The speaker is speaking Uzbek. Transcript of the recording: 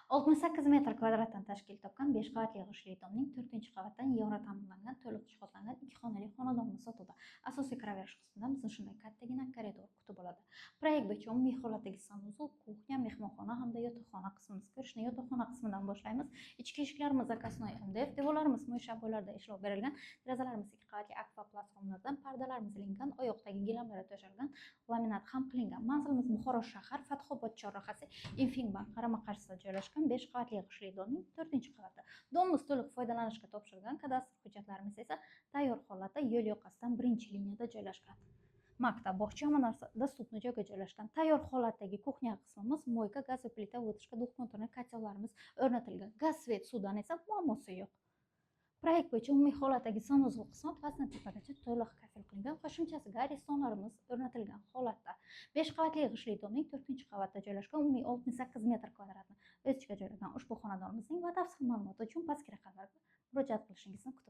68 metr kvadratdan tashkil topgan 5 qavatli g'ishtli domning 4-qavatdan yevro ta'minlangan to'liq jihozlangan 2 xonali xonadonni sotuvda. Asosiy kiraverish qismida bizni shunday kattagina koridor kutib oladi. Proyekt bo'yicha umumiy holatdagi sanuzel, kuxnya, mehmonxona hamda yotoqxona qismimiz. Ko'rishni yotoqxona qismidan boshlaymiz. Ichki eshiklarimiz zakaznoy MDF, devorlarimiz mo'yshav bo'ylarda ishlov berilgan, derazalarimiz 2 qavatli akvaplast romlardan, pardalarimiz ilingan, oyoqdagi gilamlar to'shalgan, laminat ham qilingan. Manzilimiz Buxoro shahar, Fathobod chorrahasi, Infinbank qarama-qarshisida joylashgan 5 qavatli g'ishtli domning 4-qavati. Domimiz to'liq foydalanishga topshirilgan, kadastr hujjatlarimiz esa tayyor holatda yo'l yoqasidan birinchi liniyada joylashgan. Maktab, bog'cha hamma narsa доступный joyga joylashgan. Tayyor holatdagi kuxnya qismimiz, moyka, gaz va plita, vытяжка, двухконтурный kotellarimiz o'rnatilgan. Gaz, svet, suvdan esa muammosi yo'q. Proyekt bo'yicha umumiy holatdagi sanuzel qismi pastdan tepagacha to'liq kafil qilingan. Qo'shimchasiga aristonlarimiz o'rnatilgan holatda. 5 qavatli g'ishtli domning 4-qavatda joylashgan, umumiy 68 metr kvadratni o'z ichiga joylagan ushbu xonadonimizning batafsil ma'lumoti uchun pastki raqamlarga murojaat qilishingizni kutib